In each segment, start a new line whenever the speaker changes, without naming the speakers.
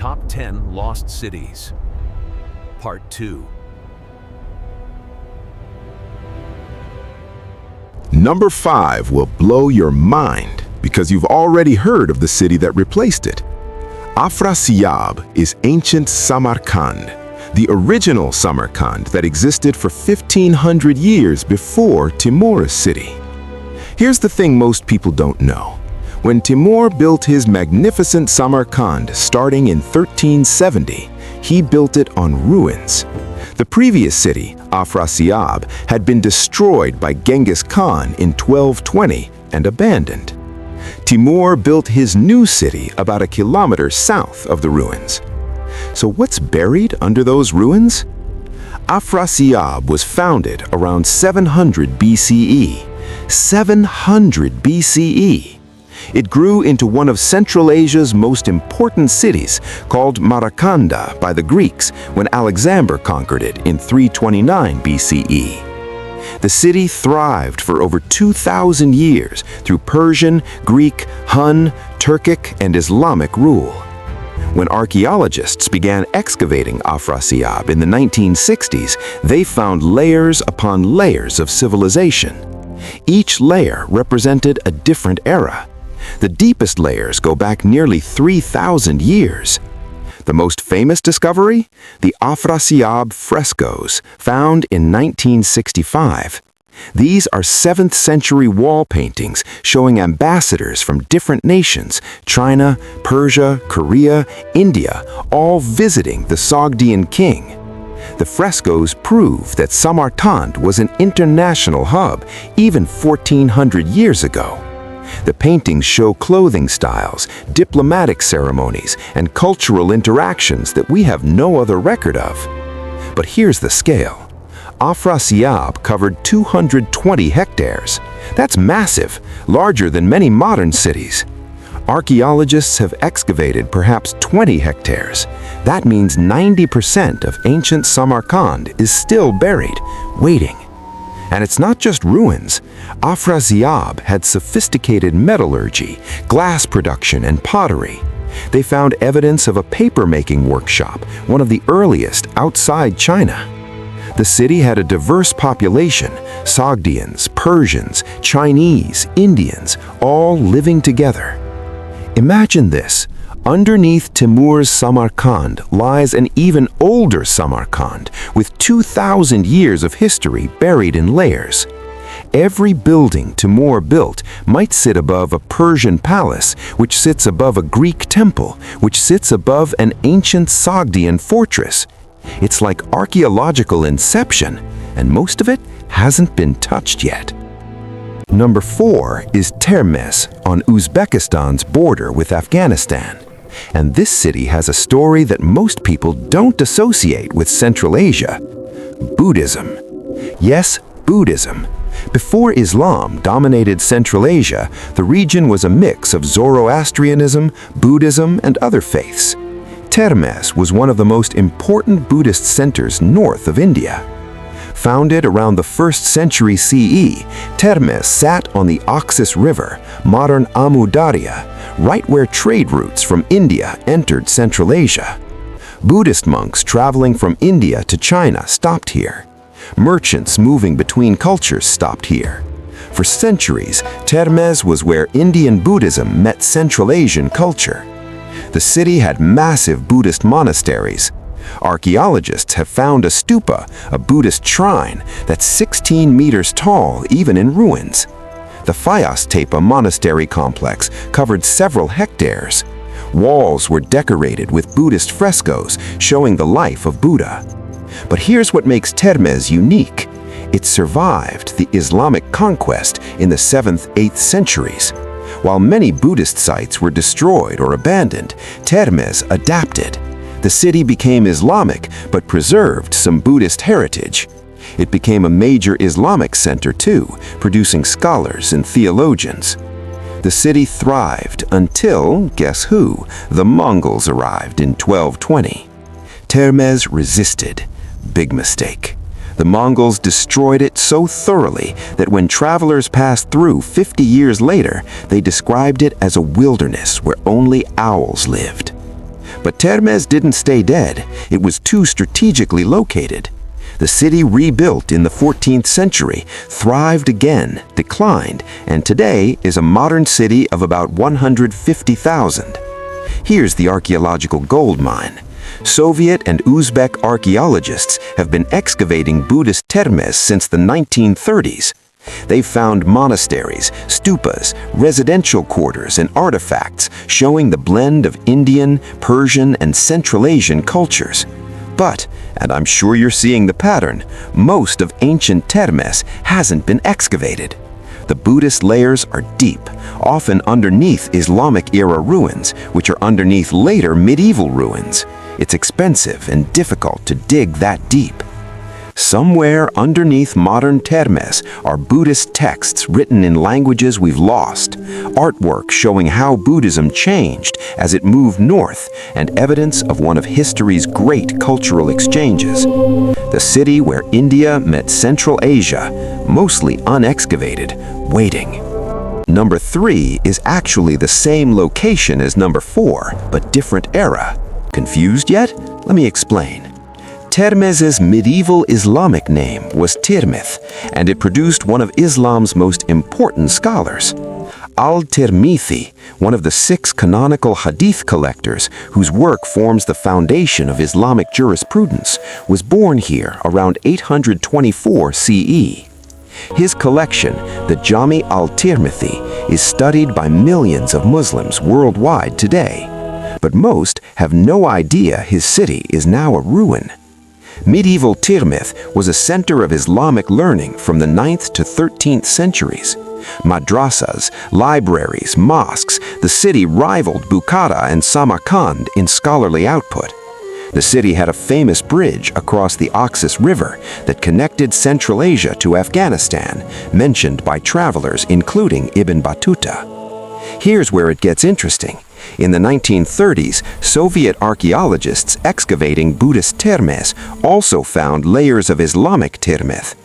Top 10 Lost Cities. Part 2.
Number 5 will blow your mind because you've already heard of the city that replaced it. Afrasiyab is ancient Samarkand, the original Samarkand that existed for 1,500 years before Timur's city. Here's the thing most people don't know. When Timur built his magnificent Samarkand starting in 1370, he built it on ruins. The previous city, Afrasiyab, had been destroyed by Genghis Khan in 1220 and abandoned. Timur built his new city about a kilometer south of the ruins. So what's buried under those ruins? Afrasiyab was founded around 700 BCE. 700 BCE! It grew into one of Central Asia's most important cities, called Maracanda by the Greeks when Alexander conquered it in 329 BCE. The city thrived for over 2,000 years through Persian, Greek, Hun, Turkic, and Islamic rule. When archaeologists began excavating Afrasiyab in the 1960s, they found layers upon layers of civilization. Each layer represented a different era. The deepest layers go back nearly 3,000 years. The most famous discovery? The Afrasiyab frescoes, found in 1965. These are 7th century wall paintings showing ambassadors from different nations, China, Persia, Korea, India, all visiting the Sogdian king. The frescoes prove that Samarkand was an international hub even 1,400 years ago. The paintings show clothing styles, diplomatic ceremonies, and cultural interactions that we have no other record of. But here's the scale. Afrasiyab covered 220 hectares. That's massive, larger than many modern cities. Archaeologists have excavated perhaps 20 hectares. That means 90% of ancient Samarkand is still buried, waiting. And it's not just ruins. Afrasiyab had sophisticated metallurgy, glass production, and pottery. They found evidence of a paper-making workshop, one of the earliest outside China. The city had a diverse population, Sogdians, Persians, Chinese, Indians, all living together. Imagine this. Underneath Timur's Samarkand lies an even older Samarkand with 2,000 years of history buried in layers. Every building Timur built might sit above a Persian palace, which sits above a Greek temple, which sits above an ancient Sogdian fortress. It's like archaeological inception, and most of it hasn't been touched yet. Number 4 is Termez on Uzbekistan's border with Afghanistan. And this city has a story that most people don't associate with Central Asia: Buddhism. Yes, Buddhism. Before Islam dominated Central Asia, the region was a mix of Zoroastrianism, Buddhism, and other faiths. Termez was one of the most important Buddhist centers north of India. Founded around the 1st century CE, Termez sat on the Oxus River, modern Amu Darya, right where trade routes from India entered Central Asia. Buddhist monks traveling from India to China stopped here. Merchants moving between cultures stopped here. For centuries, Termez was where Indian Buddhism met Central Asian culture. The city had massive Buddhist monasteries. Archaeologists have found a stupa, a Buddhist shrine, that's 16 meters tall even in ruins. The Fayas Tepe monastery complex covered several hectares. Walls were decorated with Buddhist frescoes showing the life of Buddha. But here's what makes Termez unique. It survived the Islamic conquest in the 7th, 8th centuries. While many Buddhist sites were destroyed or abandoned, Termez adapted. The city became Islamic but preserved some Buddhist heritage. It became a major Islamic center too, producing scholars and theologians. The city thrived until, guess who? The Mongols arrived in 1220. Termez resisted. Big mistake. The Mongols destroyed it so thoroughly that when travelers passed through 50 years later, they described it as a wilderness where only owls lived. But Termez didn't stay dead. It was too strategically located. The city rebuilt in the 14th century, thrived again, declined, and today is a modern city of about 150,000. Here's the archaeological gold mine. Soviet and Uzbek archaeologists have been excavating Buddhist Termez since the 1930s. They've found monasteries, stupas, residential quarters, and artifacts showing the blend of Indian, Persian, and Central Asian cultures. But, and I'm sure you're seeing the pattern, most of ancient Termez hasn't been excavated. The Buddhist layers are deep, often underneath Islamic-era ruins, which are underneath later medieval ruins. It's expensive and difficult to dig that deep. Somewhere underneath modern Termez are Buddhist texts written in languages we've lost, artwork showing how Buddhism changed as it moved north, and evidence of one of history's great cultural exchanges. The city where India met Central Asia, mostly unexcavated, waiting. Number 3 is actually the same location as number 4, but different era. Confused yet? Let me explain. Termez's medieval Islamic name was Tirmith, and it produced one of Islam's most important scholars. Al-Tirmizi, one of the 6 canonical hadith collectors whose work forms the foundation of Islamic jurisprudence, was born here around 824 CE. His collection, the Jami al-Tirmizi, is studied by millions of Muslims worldwide today. But most have no idea his city is now a ruin. Medieval Tirmith was a center of Islamic learning from the 9th to 13th centuries. Madrasas, libraries, mosques, the city rivaled Bukhara and Samarkand in scholarly output. The city had a famous bridge across the Oxus River that connected Central Asia to Afghanistan, mentioned by travelers including Ibn Battuta. Here's where it gets interesting. In the 1930s, Soviet archaeologists excavating Buddhist Termez also found layers of Islamic Tirmith.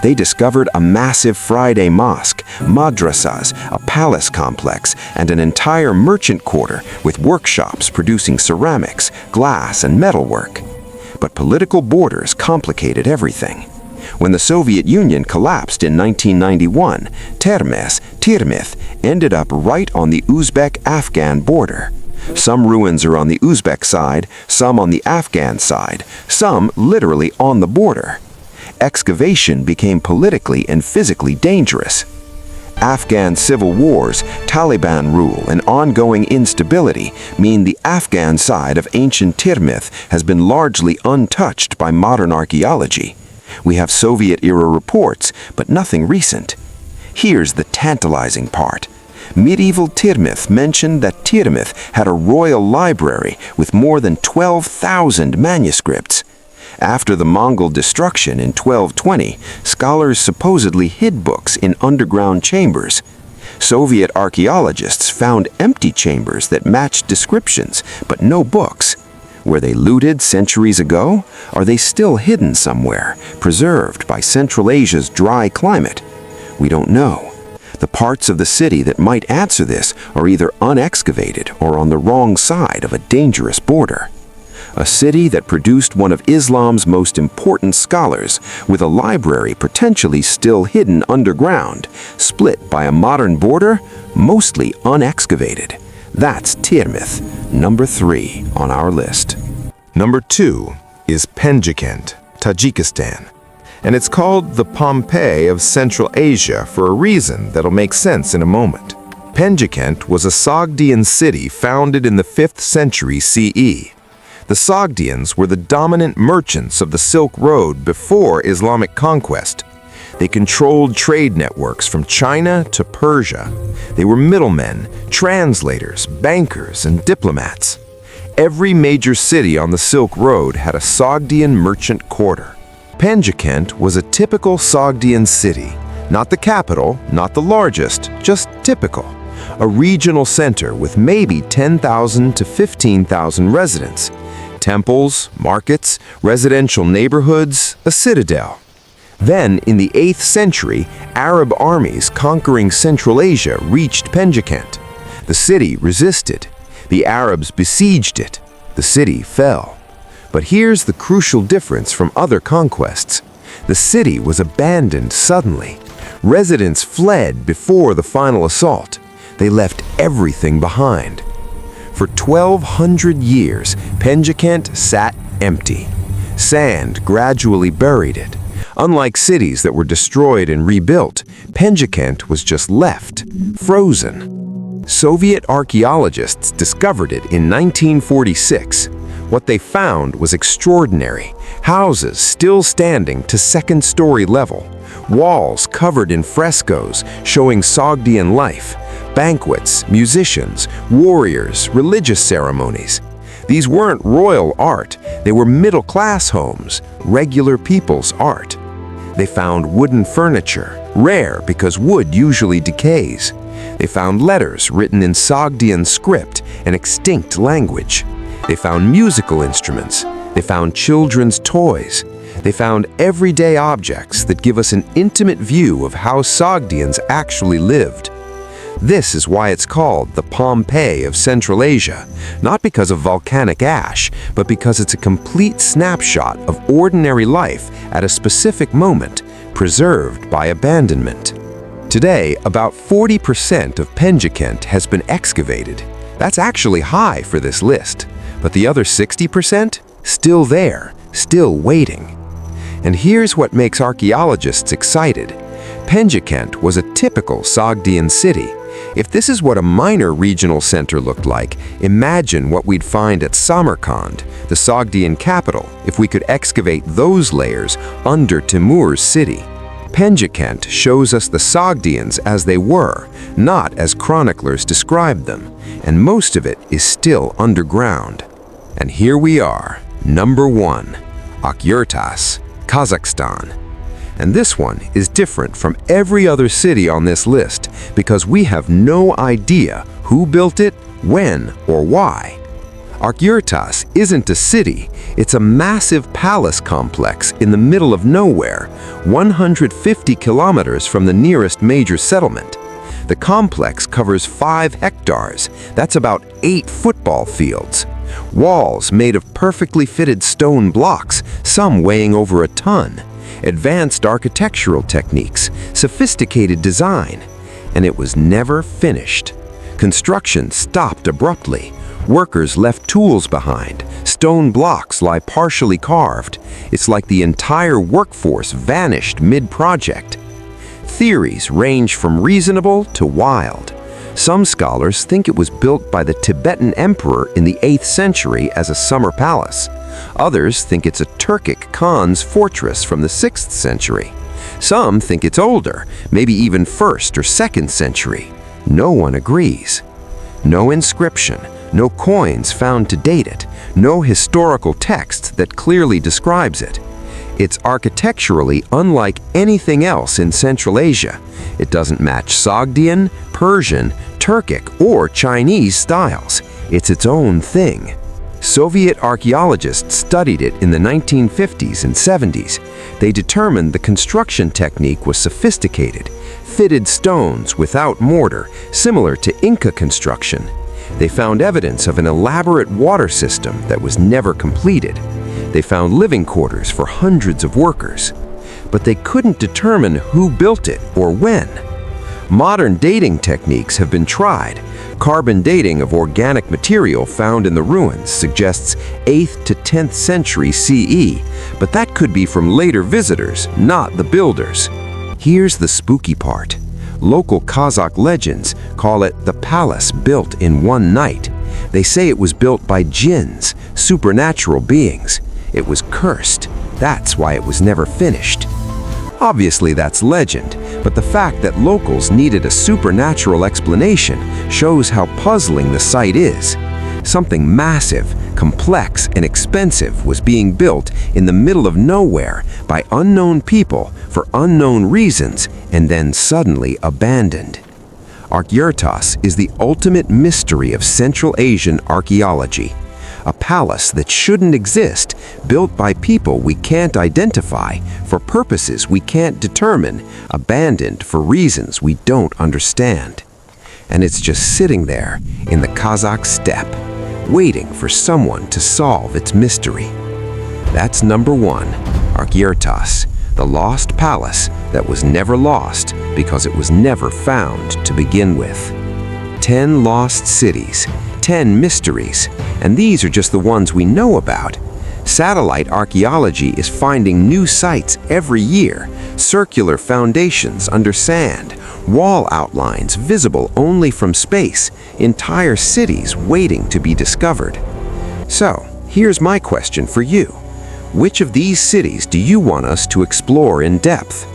They discovered a massive Friday mosque, madrasas, a palace complex, and an entire merchant quarter with workshops producing ceramics, glass, and metalwork. But political borders complicated everything. When the Soviet Union collapsed in 1991, Tirmith, ended up right on the Uzbek-Afghan border. Some ruins are on the Uzbek side, some on the Afghan side, some literally on the border. Excavation became politically and physically dangerous. Afghan civil wars, Taliban rule, and ongoing instability mean the Afghan side of ancient Tirmith has been largely untouched by modern archaeology. We have Soviet-era reports, but nothing recent. Here's the tantalizing part. Medieval Tirmith mentioned that Tirmith had a royal library with more than 12,000 manuscripts. After the Mongol destruction in 1220, scholars supposedly hid books in underground chambers. Soviet archaeologists found empty chambers that matched descriptions, but no books. Were they looted centuries ago? Are they still hidden somewhere, preserved by Central Asia's dry climate? We don't know. The parts of the city that might answer this are either unexcavated or on the wrong side of a dangerous border. A city that produced one of Islam's most important scholars, with a library potentially still hidden underground, split by a modern border, mostly unexcavated. That's Tirmith, number 3 on our list.
Number 2 is Penjikent, Tajikistan. And it's called the Pompeii of Central Asia for a reason that'll make sense in a moment. Penjikent was a Sogdian city founded in the 5th century CE. The Sogdians were the dominant merchants of the Silk Road before Islamic conquest. They controlled trade networks from China to Persia. They were middlemen, translators, bankers, and diplomats. Every major city on the Silk Road had a Sogdian merchant quarter. Penjikent was a typical Sogdian city, not the capital, not the largest, just typical. A regional center with maybe 10,000 to 15,000 residents. Temples, markets, residential neighborhoods, a citadel. Then, in the 8th century, Arab armies conquering Central Asia reached Penjikent. The city resisted. The Arabs besieged it. The city fell. But here's the crucial difference from other conquests. The city was abandoned suddenly. Residents fled before the final assault. They left everything behind. For 1,200 years, Penjikent sat empty. Sand gradually buried it. Unlike cities that were destroyed and rebuilt, Penjikent was just left, frozen. Soviet archaeologists discovered it in 1946. What they found was extraordinary. Houses still standing to second-story level. Walls covered in frescoes showing Sogdian life. Banquets, musicians, warriors, religious ceremonies. These weren't royal art. They were middle-class homes, regular people's art. They found wooden furniture, rare because wood usually decays. They found letters written in Sogdian script, an extinct language. They found musical instruments. They found children's toys. They found everyday objects that give us an intimate view of how Sogdians actually lived. This is why it's called the Pompeii of Central Asia, not because of volcanic ash, but because it's a complete snapshot of ordinary life at a specific moment, preserved by abandonment. Today, about 40% of Penjikent has been excavated. That's actually high for this list, but the other 60%? Still there, still waiting. And here's what makes archaeologists excited. Penjikent was a typical Sogdian city. If this is what a minor regional center looked like, imagine what we'd find at Samarkand, the Sogdian capital, if we could excavate those layers under Timur's city. Penjikent shows us the Sogdians as they were, not as chroniclers described them, and most of it is still underground. And here we are, number 1, Akyurtas, Kazakhstan. And this one is different from every other city on this list because we have no idea who built it, when, or why. Akyurtas isn't a city, it's a massive palace complex in the middle of nowhere, 150 kilometers from the nearest major settlement. The complex covers 5 hectares, that's about 8 football fields. Walls made of perfectly fitted stone blocks, some weighing over a ton. Advanced architectural techniques, sophisticated design, and it was never finished. Construction stopped abruptly. Workers left tools behind. Stone blocks lie partially carved. It's like the entire workforce vanished mid-project. Theories range from reasonable to wild. Some scholars think it was built by the Tibetan emperor in the 8th century as a summer palace. Others think it's a Turkic Khan's fortress from the 6th century. Some think it's older, maybe even 1st or 2nd century. No one agrees. No inscription, no coins found to date it, no historical text that clearly describes it. It's architecturally unlike anything else in Central Asia. It doesn't match Sogdian, Persian, Turkic, or Chinese styles. It's its own thing. Soviet archaeologists studied it in the 1950s and 70s. They determined the construction technique was sophisticated, fitted stones without mortar, similar to Inca construction. They found evidence of an elaborate water system that was never completed. They found living quarters for hundreds of workers. But they couldn't determine who built it or when. Modern dating techniques have been tried. Carbon dating of organic material found in the ruins suggests 8th to 10th century CE, but that could be from later visitors, not the builders. Here's the spooky part. Local Kazakh legends call it the palace built in one night. They say it was built by jinns, supernatural beings. It was cursed. That's why it was never finished. Obviously, that's legend, but the fact that locals needed a supernatural explanation shows how puzzling the site is. Something massive, complex, and expensive was being built in the middle of nowhere by unknown people for unknown reasons and then suddenly abandoned. Akyurtas is the ultimate mystery of Central Asian archaeology. A palace that shouldn't exist, built by people we can't identify, for purposes we can't determine, abandoned for reasons we don't understand. And it's just sitting there in the Kazakh steppe, waiting for someone to solve its mystery. That's number 1, Archaeological, the lost palace that was never lost because it was never found to begin with. 10 lost cities, 10 mysteries, and these are just the ones we know about. Satellite archaeology is finding new sites every year, circular foundations under sand, wall outlines visible only from space, entire cities waiting to be discovered. So, here's my question for you. Which of these cities do you want us to explore in depth?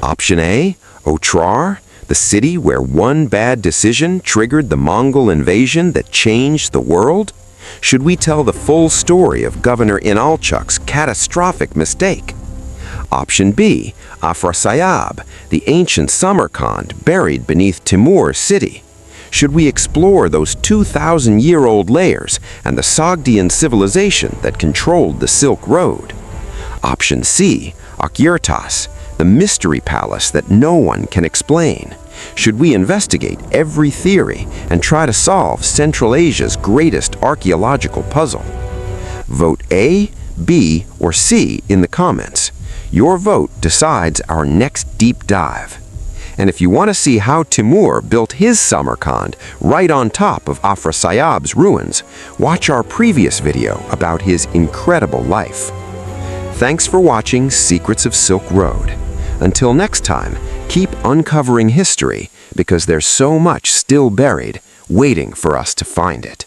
Option A, Otrar, the city where one bad decision triggered the Mongol invasion that changed the world? Should we tell the full story of Governor Inalchuk's catastrophic mistake? Option B, Afrasiyab, the ancient Samarkand buried beneath Timur city. Should we explore those 2,000-year-old layers and the Sogdian civilization that controlled the Silk Road? Option C, Archaeological, the mystery palace that no one can explain. Should we investigate every theory and try to solve Central Asia's greatest archaeological puzzle? Vote A, B, or C in the comments. Your vote decides our next deep dive. And if you want to see how Timur built his Samarkand right on top of Afrasiyab's ruins, watch our previous video about his incredible life. Thanks for watching Secrets of Silk Road. Until next time, keep uncovering history because there's so much still buried, waiting for us to find it.